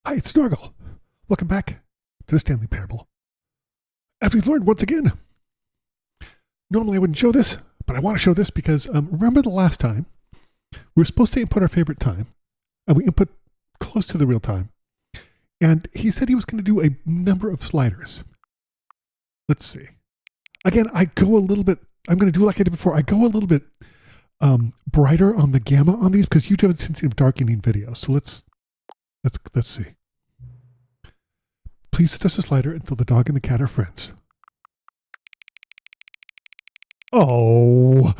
Hi, it's Snorgle. Welcome back to the Stanley Parable. As we've learned once again, normally I wouldn't show this, but I want to show this because remember the last time we were supposed to input our favorite time, and we input close to the real time, and he said he was going to do a number of sliders. Let's see. Again, I go a little bit, I'm going to do like I did before, I go a little bit brighter on the gamma on these because YouTube has a tendency of darkening videos. So let's see. Please adjust the slider until the dog and the cat are friends. Oh,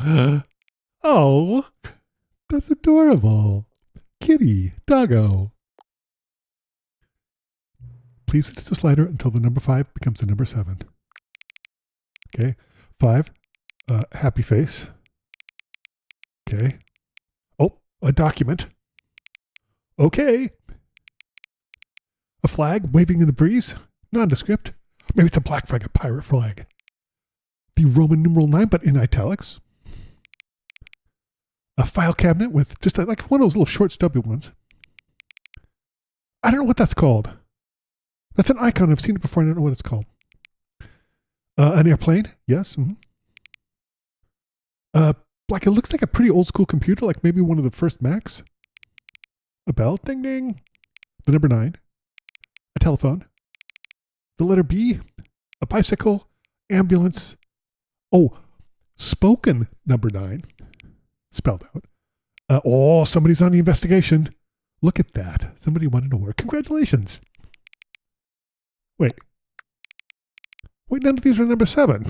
that's adorable. Kitty, doggo. Please adjust the slider until the number 5 becomes the number 7. Okay, 5, happy face. Okay. Oh, a document. Okay. A flag waving in the breeze. Nondescript. Maybe it's a black flag, a pirate flag. The Roman numeral 9, but in italics. A file cabinet with just like one of those little short stubby ones. I don't know what that's called. That's an icon. I've seen it before. I don't know what it's called. An airplane. Yes. Mm-hmm. Like it looks like a pretty old school computer, like maybe one of the first Macs. A bell. Ding ding. The number 9. A telephone. The letter B. A bicycle. Ambulance. Oh, spoken number 9. Spelled out. Somebody's on the investigation. Look at that. Somebody wanted to work. Congratulations. Wait, none of these are number 7.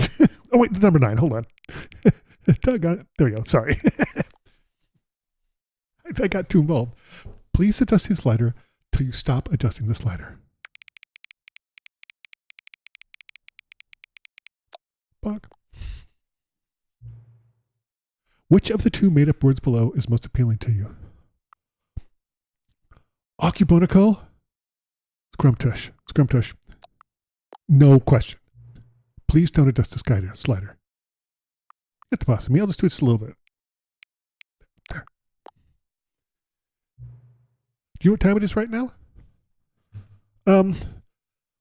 Oh, wait, the number 9. Hold on. Doggone it. There we go. Sorry. I got too involved. Please adjust the slider till you stop adjusting the slider. Bug. Which of the 2 made-up words below is most appealing to you? Occuponico? Scrumtush. No question. Please don't adjust the slider. Get the boss of me. I'll just do it just a little bit. There. Do you know what time it is right now?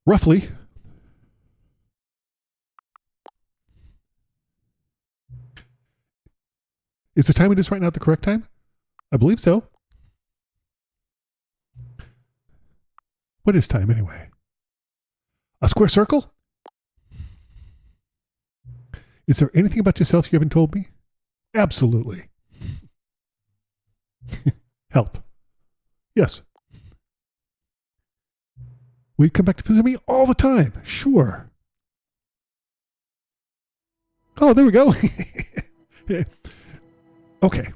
Roughly. Is the time it is right now the correct time? I believe so. What is time anyway? A square circle? Is there anything about yourself you haven't told me? Absolutely. Help. Yes. Will you come back to visit me all the time? Sure. Oh, there we go. Okay.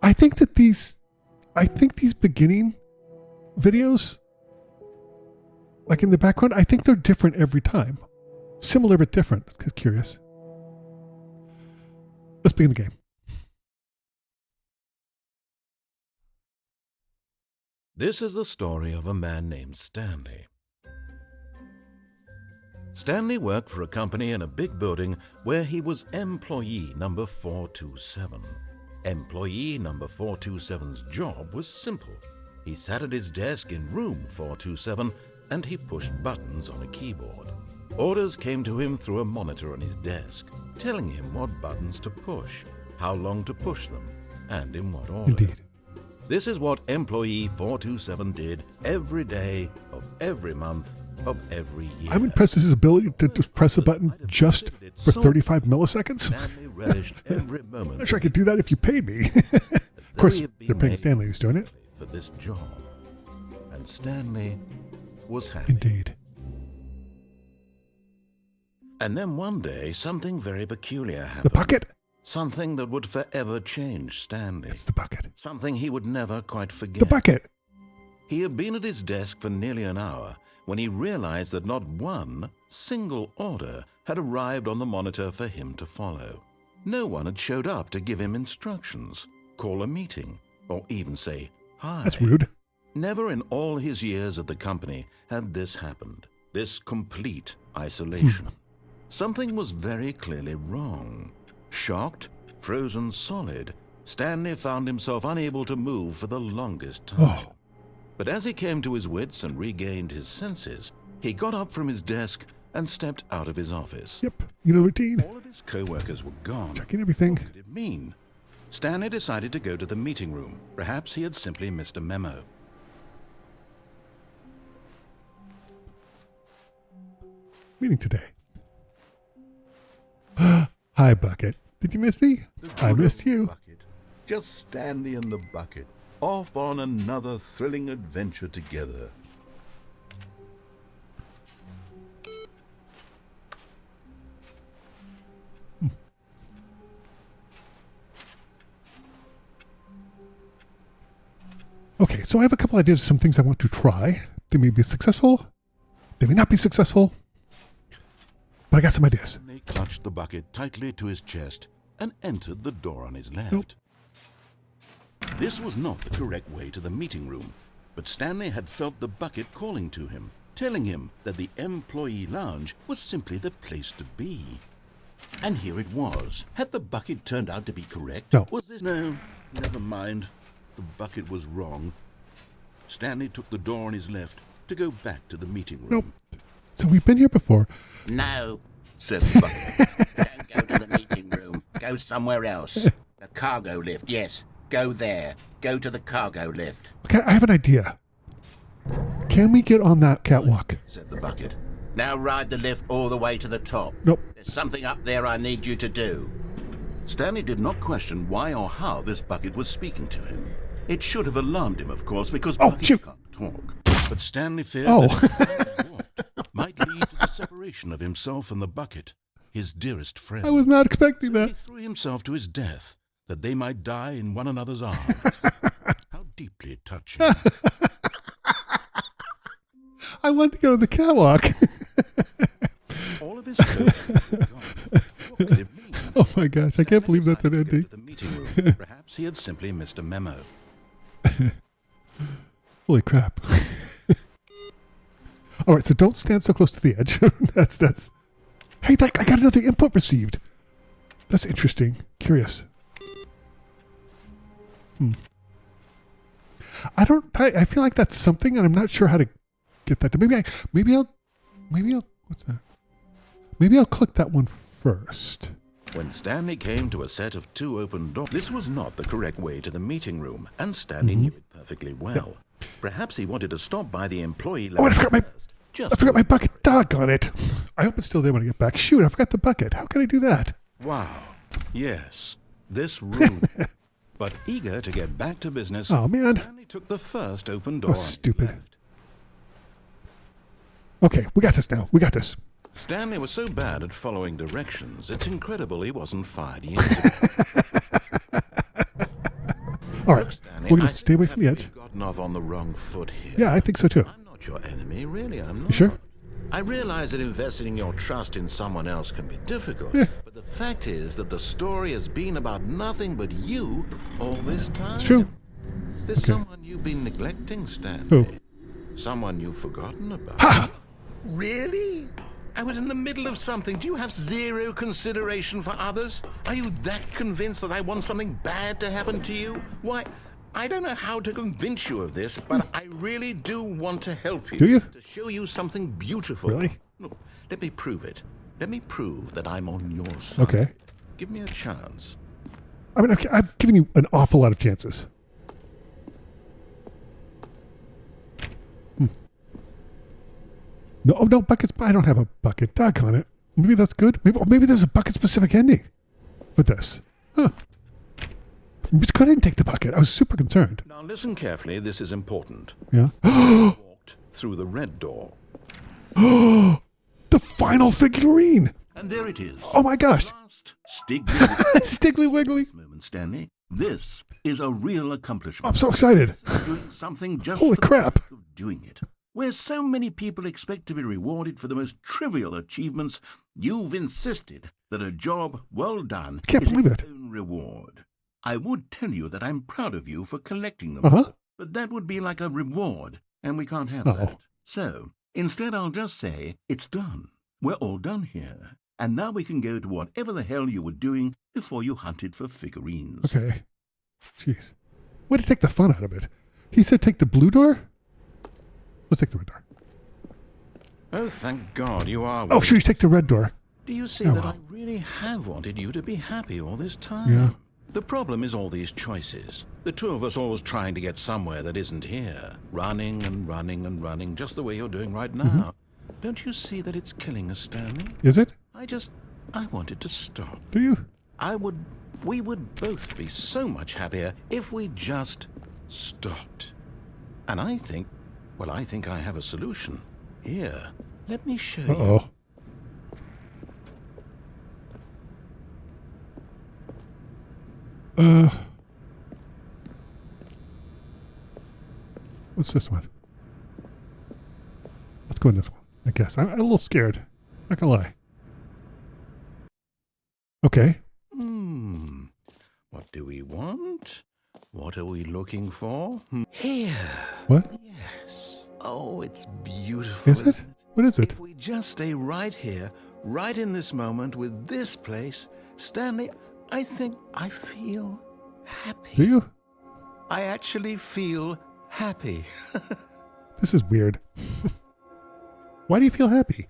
I think these beginning videos, like in the background, I think they're different every time. Similar but different. It's curious. Let's begin the game. This is the story of a man named Stanley. Stanley worked for a company in a big building where he was employee number 427. Employee number 427's job was simple. He sat at his desk in room 427 and he pushed buttons on a keyboard. Orders came to him through a monitor on his desk, telling him what buttons to push, how long to push them, and in what order. Indeed. This is what employee 427 did every day of every month of every year. I'm impressed with his ability to press a button just for 35 milliseconds. Stanley relished every moment. I'm not sure I could do that if you paid me. Of course, they're paying Stanley who's doing it. For this job. And Stanley was happy. Indeed. And then one day, something very peculiar happened. The bucket? Something that would forever change Stanley. It's the bucket. Something he would never quite forget. The bucket. He had been at his desk for nearly an hour when he realized that not one single order had arrived on the monitor for him to follow. No one had showed up to give him instructions, call a meeting, or even say hi. That's rude. Never in all his years at the company had this happened. This complete isolation. Something was very clearly wrong. Shocked, frozen solid, Stanley found himself unable to move for the longest time. Oh. But as he came to his wits and regained his senses, he got up from his desk and stepped out of his office. Yep, you know the routine. All of his co-workers were gone. Checking everything. What could it mean? Stanley decided to go to the meeting room. Perhaps he had simply missed a memo. Meeting today. Hi, Bucket. Did you miss me? I missed you. Bucket. Just Stanley and the Bucket, off on another thrilling adventure together. Okay, so I have a couple ideas of some things I want to try. They may be successful. They may not be successful. But I got some ideas. He clutched the bucket tightly to his chest and entered the door on his left. Nope. This was not the correct way to the meeting room, but Stanley had felt the bucket calling to him, telling him that the employee lounge was simply the place to be. And here it was. Had the bucket turned out to be correct? No. Was this? No, never mind. The bucket was wrong. Stanley took the door on his left to go back to the meeting room. Nope. So we've been here before. No, said the bucket. Don't go to the meeting room. Go somewhere else. The cargo lift, yes. Go there. Go to the cargo lift. Okay, I have an idea. Can we get on that catwalk? Said the bucket. Now ride the lift all the way to the top. Nope. There's something up there I need you to do. Stanley did not question why or how this bucket was speaking to him. It should have alarmed him, of course, because Oh, buckets shoot. can't talk. But Stanley feared Oh. that if he walked, might lead to the separation of himself and the bucket, his dearest friend. I was not expecting So he that. threw himself to his death, that they might die in one another's arms. How deeply touching. I wanted to get on the catwalk. All of his clothes were gone. What could it mean? Oh my gosh, I can't believe that's an Decided to go ending. to the meeting room. Perhaps he had simply missed a memo. Holy crap. All right, so don't stand so close to the edge. that's. Hey, I got another input received. That's interesting. Curious. I feel like that's something, and I'm not sure how to get that. Maybe I'll, what's that? Maybe I'll click that one first. When Stanley came to a set of two open doors, this was not the correct way to the meeting room, and Stanley knew it perfectly well. Perhaps he wanted to stop by the employee Oh, I forgot my, first, just I forgot my bucket. Doggone it. I hope it's still there when I get back. Shoot, I forgot the bucket. How can I do that? Wow. Yes, this room. But eager to get back to business, Oh, man. Stanley took the first open door. on his stupid. left. Okay, we got this now. We got this. Stanley was so bad at following directions, it's incredible he wasn't fired yet. All right, Stanley, we're going I to stay away think from the we've edge. gotten off on the wrong foot here. Yeah, I think so too. I'm not your enemy, really, I'm not. You sure? I realize that investing your trust in someone else can be difficult, Yeah. but the fact is that the story has been about nothing but you all this time. It's true. There's Okay. someone you've been neglecting, Stanley. Who? Someone you've forgotten about. Ha! Really? I was in the middle of something. Do you have zero consideration for others? Are you that convinced that I want something bad to happen to you? Why, I don't know how to convince you of this, but I really do want to help you. Do you? To show you something beautiful. Really? No, let me prove it. Let me prove that I'm on your side. Okay. Give me a chance. I mean, I've given you an awful lot of chances. No, oh, no, buckets. I don't have a bucket. Doggone it. Maybe that's good. Maybe there's a bucket-specific ending for this. Huh. Just go ahead and take the bucket. I was super concerned. Now listen carefully. This is important. Yeah. Walked through the red door. The final figurine. And there it is. Oh my gosh. Last Stiggly Stiggly Wiggly. moment, Stanley. This is a real accomplishment. I'm so excited. Doing something just Holy for the crap. sake of doing it. Where so many people expect to be rewarded for the most trivial achievements, you've insisted that a job well done Can't is believe its it. own reward. I would tell you that I'm proud of you for collecting them, Uh-huh. but that would be like a reward, and we can't have Oh. that. So, instead I'll just say, it's done. We're all done here. And now we can go to whatever the hell you were doing before you hunted for figurines. Okay. Jeez. Way to take the fun out of it. He said take the blue door? Let's take the red door. Oh, thank God you are. Oh, sure, you take the red door. Do you see Oh, that well. I really have wanted you to be happy all this time? Yeah. The problem is all these choices. The two of us always trying to get somewhere that isn't here. Running and running and running, just the way you're doing right now. Don't you see that it's killing us, Stanley? Is it? I wanted to stop. Do you? We would both be so much happier if we just stopped. And I think I have a solution. Here, let me show you. Uh-oh. What's this one? Let's go in this one, I guess. I'm a little scared. Not gonna lie. Okay. What do we want? What are we looking for? Here. What? Yes. Oh, it's beautiful. Is it? isn't What is it? If we just stay right here, right in this moment with this place, Stanley, I think I feel happy. Do you? I actually feel happy. This is weird. Why do you feel happy?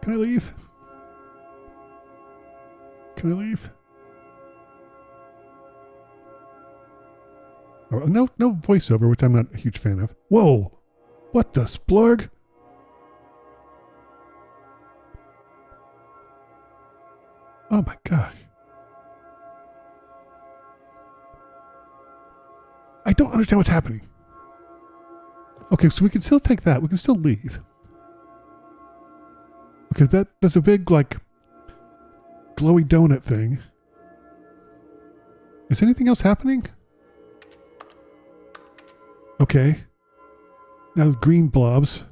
Can I leave? Can I leave? Oh, no voiceover, which I'm not a huge fan of. Whoa! What the splurg? Oh my gosh. I don't understand what's happening. Okay, so we can still take that. We can still leave. Because that's a big, like, glowy donut thing. Is anything else happening? Okay. Now the green blobs.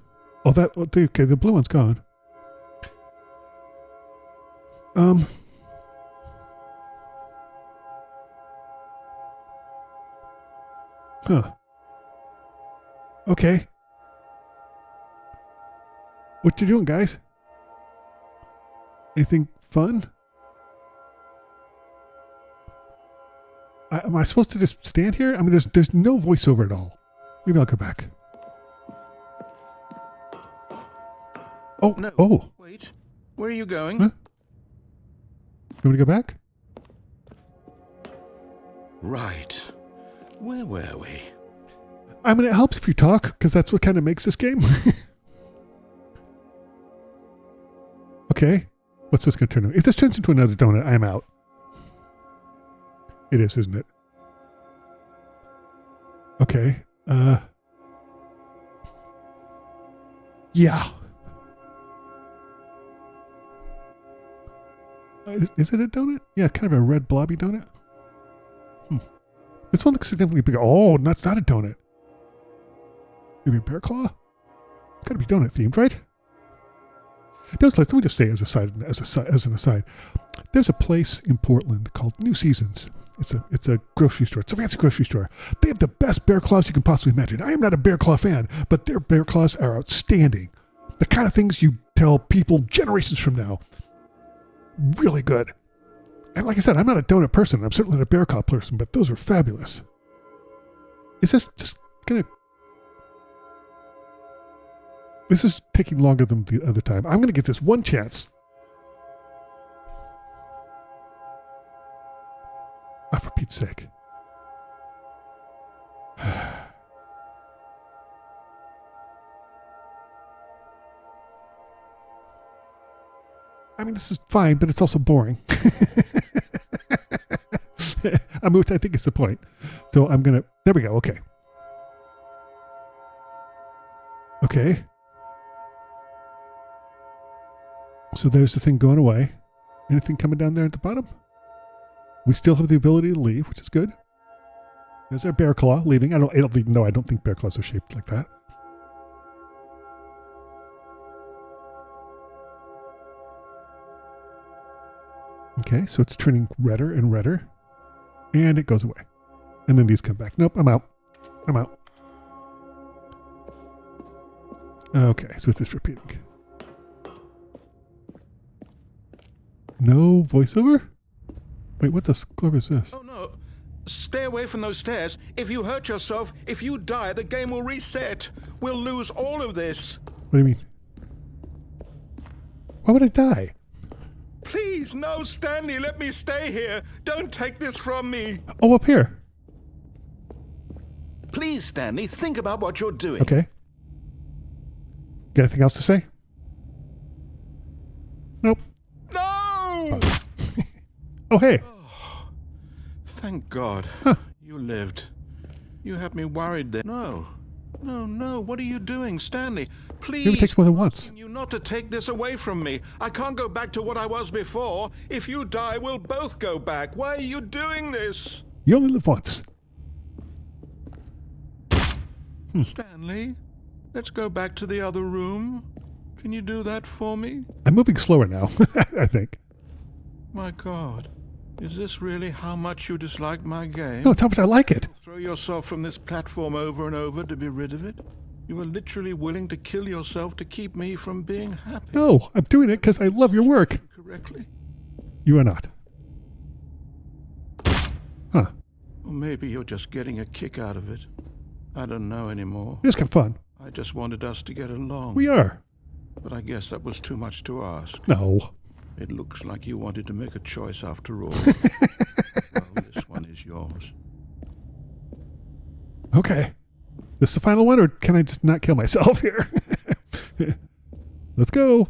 Oh, okay, the blue one's gone. Huh. Okay. What you doing, guys? Anything fun? Am I supposed to just stand here? I mean, there's no voiceover at all. Maybe I'll go back. Oh, No. oh. Wait. Where are you going? Huh? You want me to go back? Right. Where were we? I mean, it helps if you talk, because that's what kind of makes this game. Okay. What's this going to turn into? If this turns into another donut, I'm out. It is, isn't it? Okay. Yeah. Is it a donut? Yeah, kind of a red blobby donut. This one looks significantly bigger. Oh, that's not a donut. Maybe a bear claw? It's got to be donut themed, right? Let me just say as an aside, there's a place in Portland called New Seasons. It's a grocery store. It's a fancy grocery store. They have the best bear claws you can possibly imagine. I am not a bear claw fan, but their bear claws are outstanding. The kind of things you tell people generations from now. Really good. And like I said, I'm not a donut person. I'm certainly not a bear claw person, but those are fabulous. Is this just gonna... This is taking longer than the other time. I'm gonna get this one chance. Ah, for Pete's sake. I mean, this is fine, but it's also boring. I think it's the point. So I'm gonna... There we go, okay. Okay. So there's the thing going away. Anything coming down there at the bottom? We still have the ability to leave, which is good. There's our bear claw leaving. I don't think bear claws are shaped like that. Okay, so it's turning redder and redder. And it goes away. And then these come back. Nope, I'm out. I'm out. Okay, so it's just repeating. No voiceover? Wait, what the glove is this? Oh no. Stay away from those stairs. If you hurt yourself, if you die, the game will reset. We'll lose all of this. What do you mean? Why would I die? Please, no, Stanley, let me stay here. Don't take this from me. Oh, up here. Please, Stanley, think about what you're doing. Okay. Got anything else to say? Nope. No! Oh, hey. Thank God. Huh. You lived. You had me worried there. No. No. What are you doing, Stanley? Please. Maybe it takes more than once. You not to take this away from me. I can't go back to what I was before. If you die, we'll both go back. Why are you doing this? You only live once. Stanley, let's go back to the other room. Can you do that for me? I'm moving slower now, I think. My God. Is this really how much you dislike my game? No, it's how much I like it. Throw yourself from this platform over and over to be rid of it? You are literally willing to kill yourself to keep me from being happy. No, I'm doing it because I love your work. Correctly? You are not. Huh. Or maybe you're just getting a kick out of it. I don't know anymore. It's kind of fun. I just wanted us to get along. We are. But I guess that was too much to ask. No. It looks like you wanted to make a choice after all. Well, this one is yours. Okay. This is the final one, or can I just not kill myself here? Let's go.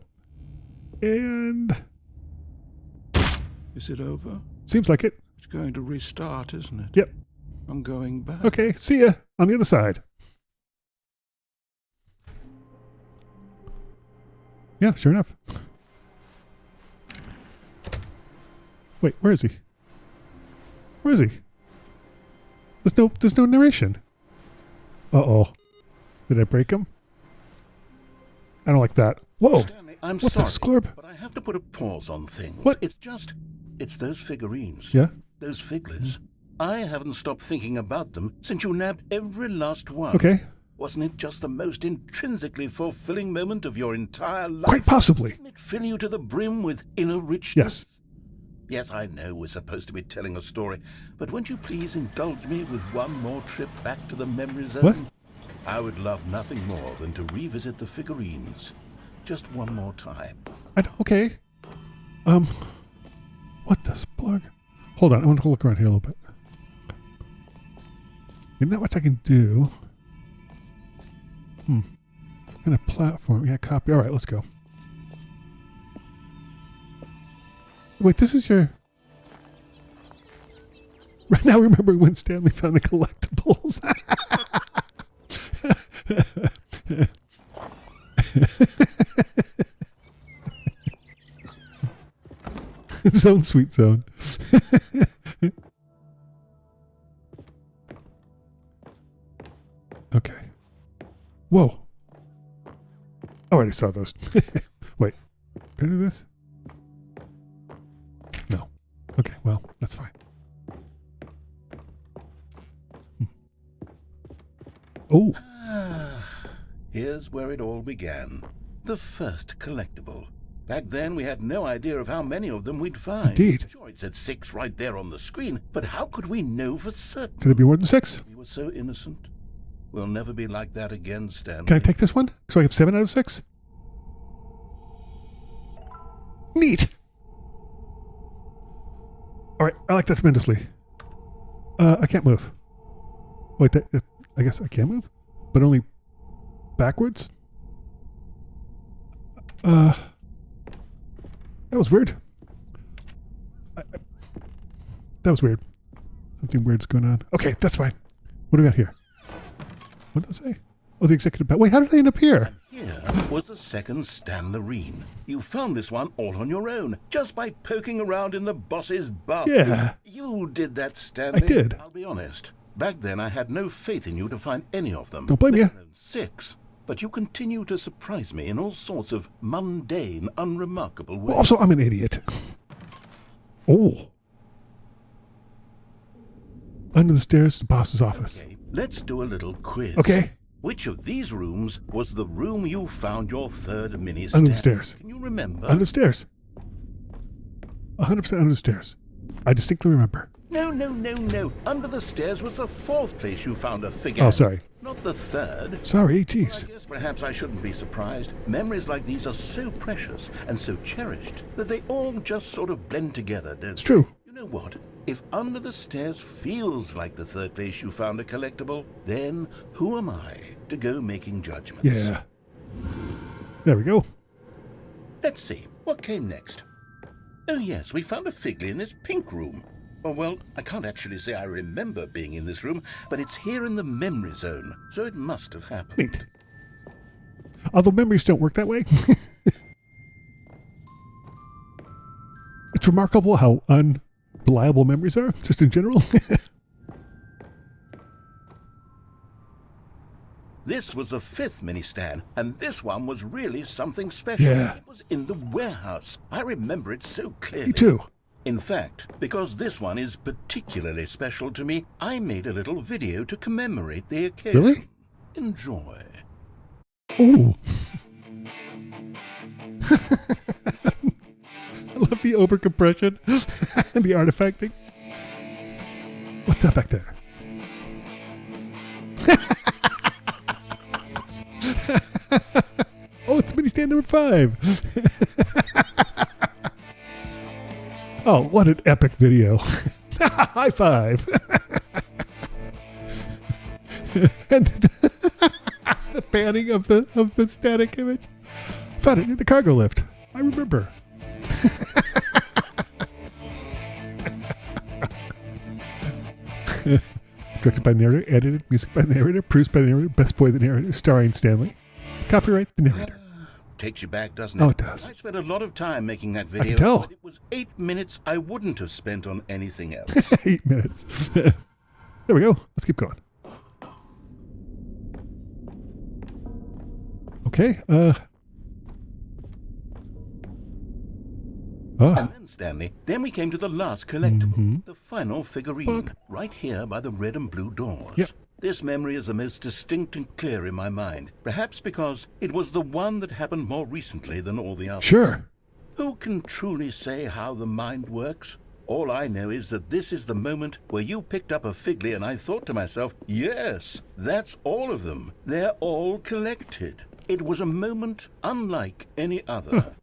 And... Is it over? seems like it. It's going to restart, isn't it? Yep. I'm going back. Okay, see ya on the other side. Yeah, sure enough. Wait, where is he? Where is he? There's no narration. Uh-oh. Did I break him? I don't like that. Whoa! Stanley, I'm What sorry, the sklurb? but I have to put a pause on things. What? It's those figurines. Yeah? Those figlets. I haven't stopped thinking about them since you nabbed every last one. Okay. Wasn't it just the most intrinsically fulfilling moment of your entire life? Quite possibly. Didn't it fill you to the brim with inner richness? Yes. Yes, I know we're supposed to be telling a story, but won't you please indulge me with one more trip back to the memory zone? What? I would love nothing more than to revisit the figurines. Just one more time. Okay. What the splug? Hold on, I want to look around here a little bit. Isn't that what I can do? And a platform. Yeah, copy. All right, let's go. Wait, this is your... Right now, remember when Stanley found the collectibles? Zone, sweet zone. Okay. Whoa. I already saw those. Wait. Can I do this? No. Okay, well, that's fine. Oh. Here's where it all began. The first collectible. Back then, we had no idea of how many of them we'd find. Indeed. Sure, it said 6 right there on the screen, but how could we know for certain? Could there be more than 6? We were so innocent. We'll never be like that again, Stanley. Can I take this one? So I have 7 out of 6? Neat. All right, I like that tremendously. I can't move. Wait, I guess I can move, but only backwards. That was weird. That was weird. Something weird's going on. Okay, that's fine. What do we got here? What did I say? Oh, the executive... Wait, how did I end up here? Here was the second Stanlerine. You found this one all on your own, just by poking around in the boss's bathroom. Yeah. You did that, Stanley. I did. I'll be honest. Back then, I had no faith in you to find any of them. Don't blame you. Let alone 6. But you continue to surprise me in all sorts of mundane, unremarkable ways. Well, also, I'm an idiot. Oh. Under the stairs, the boss's office. Okay, let's do a little quiz. Okay. Which of these rooms was the room you found your third mini Under the Stanley? stairs. Can you remember? Under the stairs. 100% under the stairs. I distinctly remember. No, no, no, no. Under the stairs was the fourth place you found a figure. Oh, sorry. Not the third. Sorry, I jeez. guess perhaps I shouldn't be surprised. Memories like these are so precious and so cherished that they all just sort of blend together, don't It's they? true. You know what? If under the stairs feels like the third place you found a collectible, then who am I to go making judgments? Yeah. There we go. Let's see. What came next? Oh yes, we found a Figley in this pink room. Oh, well, I can't actually say I remember being in this room, but it's here in the memory zone, so it must have happened. Neat. Although memories don't work that way. It's remarkable how unreliable memories are, just in general. This was the fifth mini stand, and this one was really something special. Yeah. It was in the warehouse. I remember it so clearly. Me too. In fact, because this one is particularly special to me, I made a little video to commemorate the occasion. Really? Enjoy. Ooh. I love the overcompression and the artifacting. What's that back there? Oh, it's mini stand number 5. Oh, what an epic video. High five. And the panning of the static image. Found it in the cargo lift. I remember. Directed by narrator, edited, music by narrator, produced by narrator, best boy the narrator, starring Stanley. Copyright the narrator. Takes you back, doesn't it? Oh, it does. I spent a lot of time making that video. can tell. But it was 8 minutes I wouldn't have spent on anything else. 8 minutes. There we go. Let's keep going. Okay. And then, Stanley, then we came to the last collectible, the final figurine, Fuck. right here by the red and blue doors. Yep. This memory is the most distinct and clear in my mind, perhaps because it was the one that happened more recently than all the others. Sure. Who can truly say how the mind works? All I know is that this is the moment where you picked up a Figley and I thought to myself, yes, that's all of them. They're all collected. It was a moment unlike any other.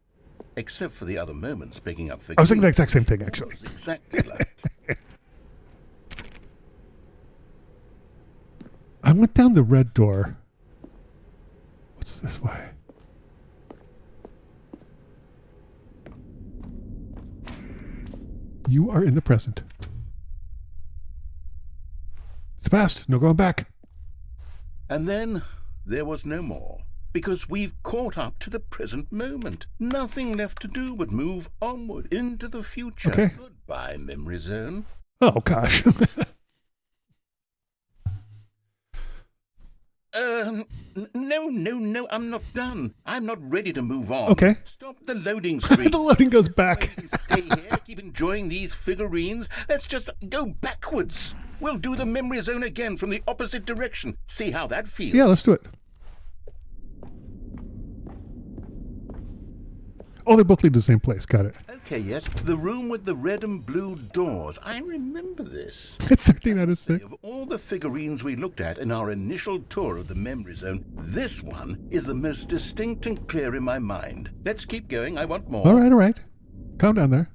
Except for the other moments picking up figurines. I was thinking the exact same thing, actually. It was exactly like. I went down the red door. What's this way? You are in the present. It's fast. No going back. And then there was no more. Because we've caught up to the present moment. Nothing left to do but move onward into the future. Okay. Goodbye, memory zone. Oh, gosh. No, I'm not done. I'm not ready to move on. Okay. Stop the loading screen. The loading goes back. We can stay here, keep enjoying these figurines. Let's just go backwards. We'll do the memory zone again from the opposite direction. See how that feels. Yeah, let's do it. Oh, they both lead to the same place. Got it. Okay, yes. The room with the red and blue doors. I remember this. 13 out of 6. Of all the figurines we looked at in our initial tour of the memory zone, this one is the most distinct and clear in my mind. Let's keep going. I want more. All right. Calm down there.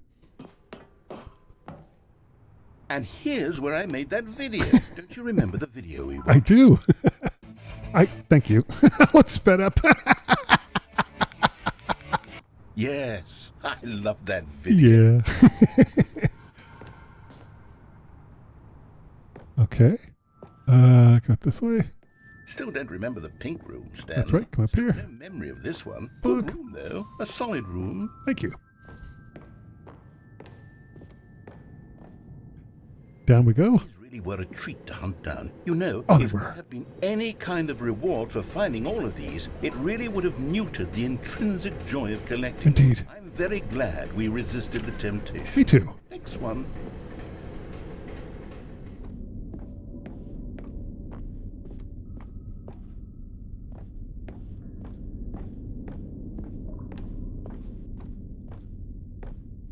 And here's where I made that video. Don't you remember the video we watched? I do. Thank you. Let's sped up. Yes, I love that video. Yeah. Okay. Go this way. Still don't remember the pink room, Stan. That's right. Come up here. No memory of this one. Good Fuck. room, though. A solid room. Thank you. Down we go. These really were a treat to hunt down. You know, Oh, they if there were. had been any kind of reward for finding all of these, it really would have muted the intrinsic joy of collecting. Indeed. I'm very glad we resisted the temptation. Me too. Next one.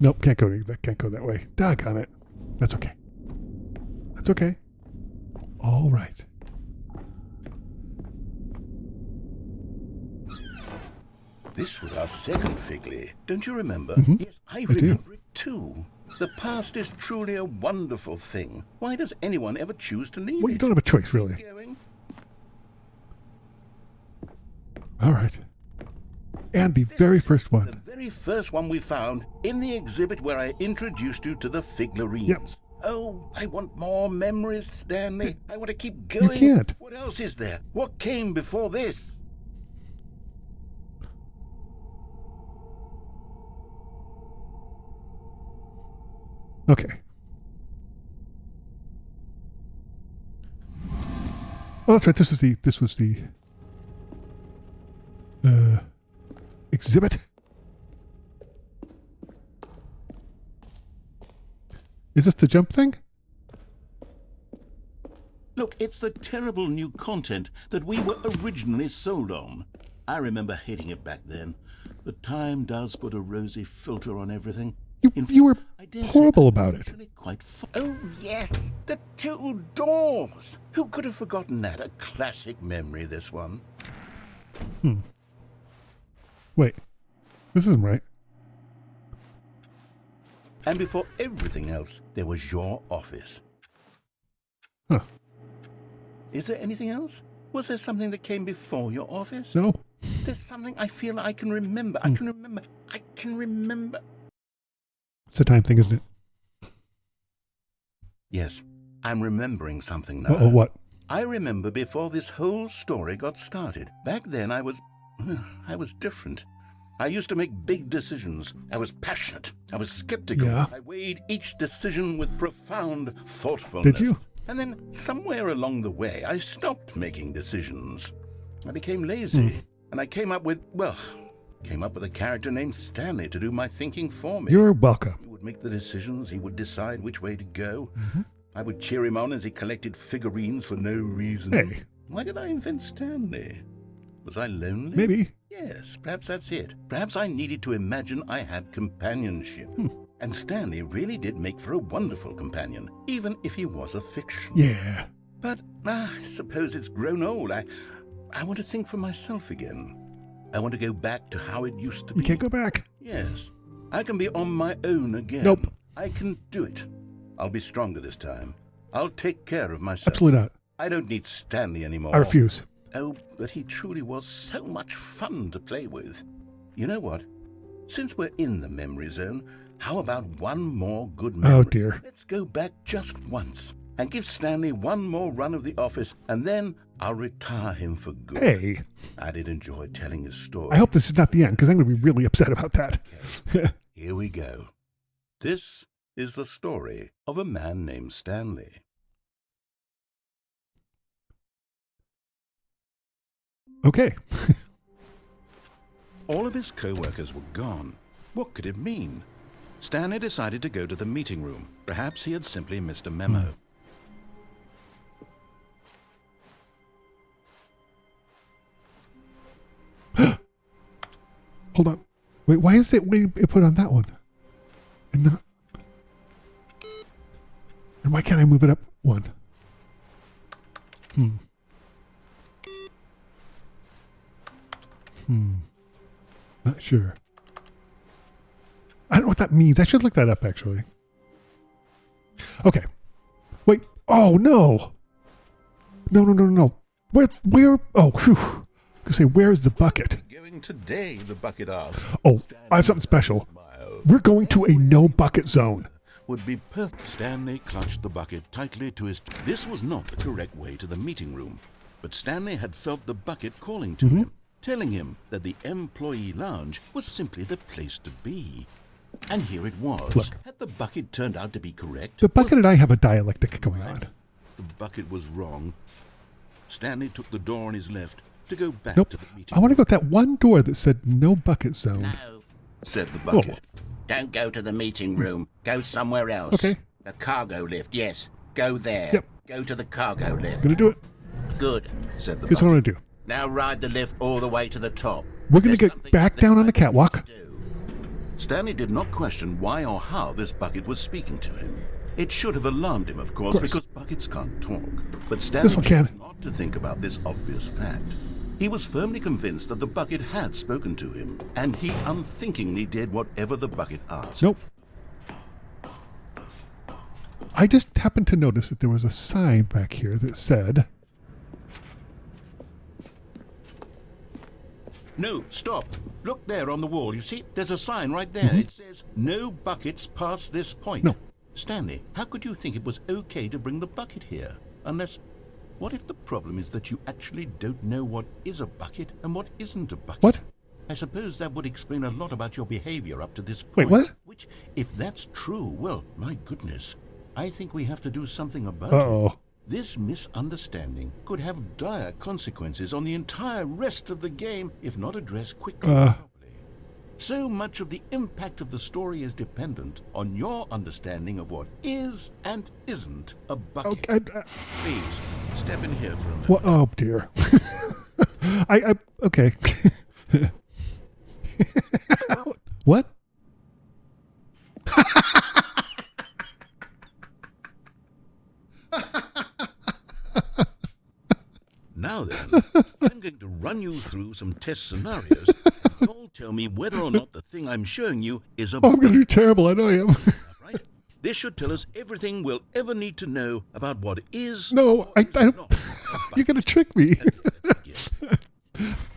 Nope, can't go that way. Doggone it. That's okay. It's okay. All right. This was our second Figley. Don't you remember? Mm-hmm. Yes, I do. remember it too. The past is truly a wonderful thing. Why does anyone ever choose to leave Well, you it? don't have a choice, really. Going? All right. And the very first The one. very first one we found in the exhibit where I introduced you to the Figlarines. Yep. Oh, I want more memories, Stanley. I want to keep going. You can't. What else is there? What came before this? Okay. Oh, that's right. This was the exhibit. Is this the jump thing? Look, it's the terrible new content that we were originally sold on. I remember hating it back then. But time does put a rosy filter on everything. You were I dare say horrible I'm about it. actually quite oh, yes, the two doors. Who could have forgotten that? A classic memory, this one. Wait. This isn't right. And before everything else, there was your office. Huh. Is there anything else? Was there something that came before your office? No. There's something I feel I can remember. I can remember. It's a time thing, isn't it? Yes, I'm remembering something now. Uh-oh, what? I remember before this whole story got started. Back then I was different. I used to make big decisions. I was passionate. I was skeptical. Yeah. I weighed each decision with profound thoughtfulness. Did you? And then somewhere along the way, I stopped making decisions. I became lazy. And I came up with a character named Stanley to do my thinking for me. You're welcome. He would make the decisions. He would decide which way to go. I would cheer him on as he collected figurines for no reason. Hey. Why did I invent Stanley? Was I lonely? Maybe. Yes, perhaps that's it. Perhaps I needed to imagine I had companionship. And Stanley really did make for a wonderful companion, even if he was a fiction. Yeah. But I suppose it's grown old. I want to think for myself again. I want to go back to how it used to be. You can't go back. Yes. I can be on my own again. Nope. I can do it. I'll be stronger this time. I'll take care of myself. Absolutely not. I don't need Stanley anymore. I refuse. Oh, but he truly was so much fun to play with. You know what? Since we're in the memory zone, how about one more good memory? Oh, dear. Let's go back just once and give Stanley one more run of the office, and then I'll retire him for good. Hey. I did enjoy telling his story. I hope this is not the end, because I'm going to be really upset about that. Here we go. This is the story of a man named Stanley. Okay. All of his co-workers were gone. What could it mean? Stanley decided to go to the meeting room. Perhaps he had simply missed a memo. Hold on. Wait, why is it put on that one? And not... And why can't I move it up one? Not sure. I don't know what that means. I should look that up, actually. Okay. Wait. Oh, no. No. Where? Oh, whew. I was gonna say, where's the bucket? Going today, the bucket asked. Oh, I have something special. We're going to a no bucket zone. Would be perfect. Stanley clutched the bucket tightly to his... This was not the correct way to the meeting room, but Stanley had felt the bucket calling to him, telling him that the employee lounge was simply the place to be. And here it was. Look. Had the bucket turned out to be correct? The bucket and I have a dialectic going on. The bucket was wrong. Stanley took the door on his left to go back Nope. to the meeting I want to room. go at that one door that said no bucket zone. No, said the bucket. Oh. Don't go to the meeting room. Go somewhere else. Okay. The cargo lift, yes. Go there. Yep. Go to the cargo lift. Gonna do it. Good, said the Here's what I'm bucket. gonna do. Now ride the lift all the way to the top. We're gonna There's get something back that down on the bucket catwalk. needs to do. Stanley did not question why or how this bucket was speaking to him. It should have alarmed him, of course, because buckets can't talk. But This Stanley one chose can. not to think about this obvious fact. He was firmly convinced that the bucket had spoken to him, and he unthinkingly did whatever the bucket asked. Nope. I just happened to notice that there was a sign back here that said... No, stop. Look there on the wall. You see, there's a sign right there. It says, no buckets past this point. No. Stanley, how could you think it was okay to bring the bucket here? Unless, what if the problem is that you actually don't know what is a bucket and what isn't a bucket? What? I suppose that would explain a lot about your behavior up to this Wait, point. what? Which, if that's true, well, my goodness, I think we have to do something about Uh-oh. it. This misunderstanding could have dire consequences on the entire rest of the game if not addressed quickly and properly. So much of the impact of the story is dependent on your understanding of what is and isn't a bucket. Okay. Please, step in here for a moment. What? Oh, dear. Okay. What? Now then, I'm going to run you through some test scenarios. And you'll tell me whether or not the thing I'm showing you is a Oh, I'm going to do terrible. I know I am. right? This should tell us everything we'll ever need to know about what is No, or I is don't. not a bucket. You're going to trick me. Yes.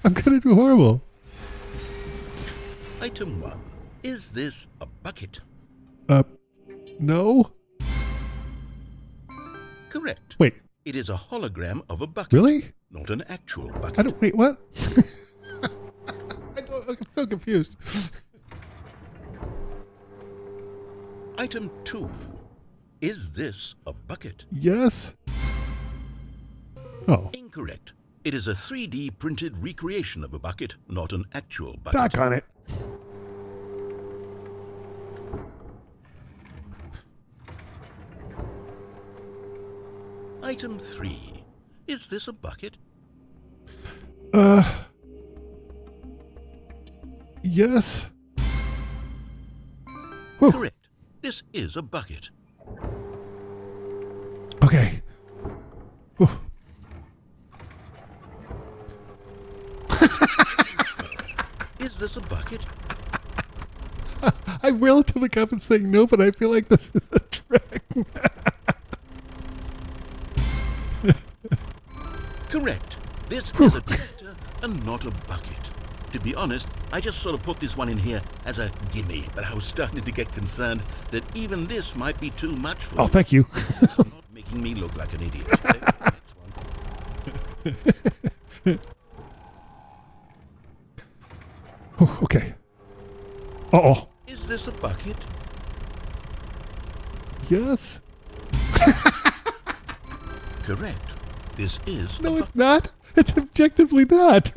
I'm going to do horrible. Item 1. Is this a bucket? No. Correct. Wait, It is a hologram of a bucket. really? Not an actual bucket. I don't. Wait, what? I'm so confused. Item 2. Is this a bucket? Yes. Oh, Incorrect. It is a 3D printed recreation of a bucket, not an actual bucket. back on it. Item 3. Is this a bucket? Yes. Whew. Correct. This is a bucket. Okay. Whew. Is this a bucket? I'm relatively confident saying no, but I feel like this is a trick. Correct. This is a tractor and not a bucket. To be honest, I just sort of put this one in here as a gimme, but I was starting to get concerned that even this might be too much for Oh, you. thank you. It's not making me look like an idiot. Next one. Whew, okay. Uh-oh. Is this a bucket? Yes. Correct. This is No, a it's not. It's objectively not.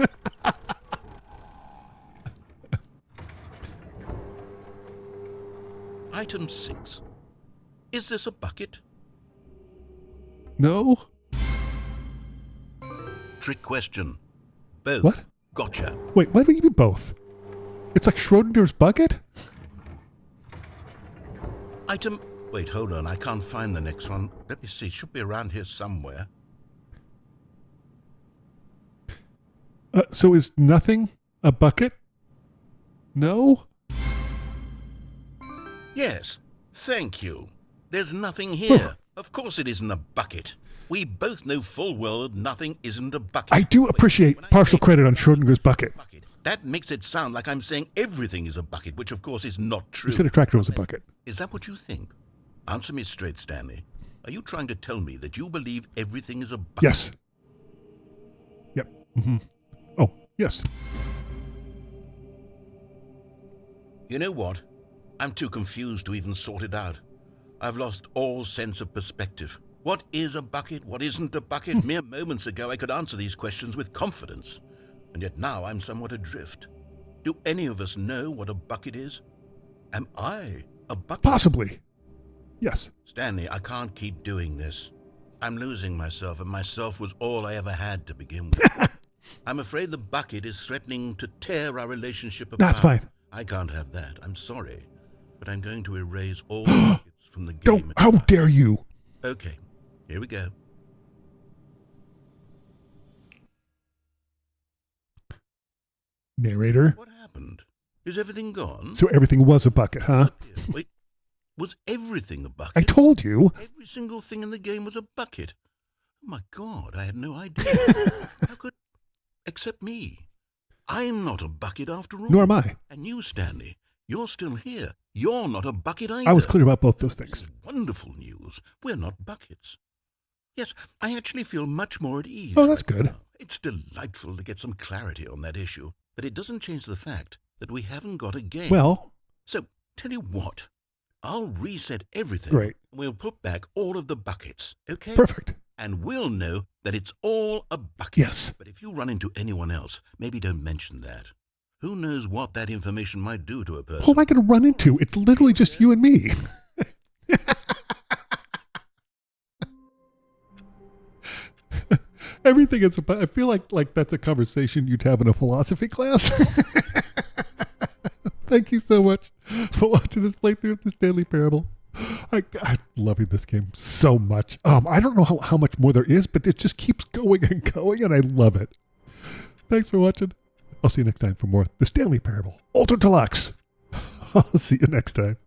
Item 6. Is this a bucket? No. Trick question. Both. What? Gotcha. Wait, why do you mean both? It's like Schrodinger's bucket? Item... Wait, hold on. I can't find the next one. Let me see. It should be around here somewhere. So is nothing a bucket? No? Yes. Thank you. There's nothing here. Of course it isn't a bucket. We both know full well that nothing isn't a bucket. I do appreciate when I partial say credit on Schrodinger's bucket. bucket, that makes it sound like I'm saying everything is a bucket, which of course is not true. You said a tractor was a bucket. Is that what you think? Answer me straight, Stanley. Are you trying to tell me that you believe everything is a bucket? Yes. Yep. Mm-hmm. Oh, yes. You know what? I'm too confused to even sort it out. I've lost all sense of perspective. What is a bucket? What isn't a bucket? Mere moments ago I could answer these questions with confidence. And yet now I'm somewhat adrift. Do any of us know what a bucket is? Am I a bucket? Possibly. Yes. Stanley, I can't keep doing this. I'm losing myself, and myself was all I ever had to begin with. I'm afraid the bucket is threatening to tear our relationship apart. That's fine. I can't have that. I'm sorry. But I'm going to erase all buckets from the game. Don't, how dare you? Okay, here we go. Narrator. What happened? Is everything gone? So everything was a bucket, huh? Wait, was everything a bucket? I told you. Every single thing in the game was a bucket. Oh my God, I had no idea. How could... Except me. I'm not a bucket after all. Nor am I. And you, Stanley, you're still here. You're not a bucket either. I was clear about both those This things. is wonderful news. We're not buckets. Yes, I actually feel much more at ease. Oh, that's right good. now. It's delightful to get some clarity on that issue, but it doesn't change the fact that we haven't got a game. Well, So, tell you what, I'll reset everything. Great. We'll put back all of the buckets, okay? perfect. And we'll know that it's all a bucket. Yes. But if you run into anyone else, maybe don't mention that. Who knows what that information might do to a person? Who am I going to run into? It's literally just you and me. Everything is about, I feel like that's a conversation you'd have in a philosophy class. Thank you so much for watching this playthrough of the Stanley Parable. I'm loving this game so much. I don't know how much more there is, but it just keeps going and going, and I love it. Thanks for watching. I'll see you next time for more The Stanley Parable Ultra Deluxe. I'll see you next time.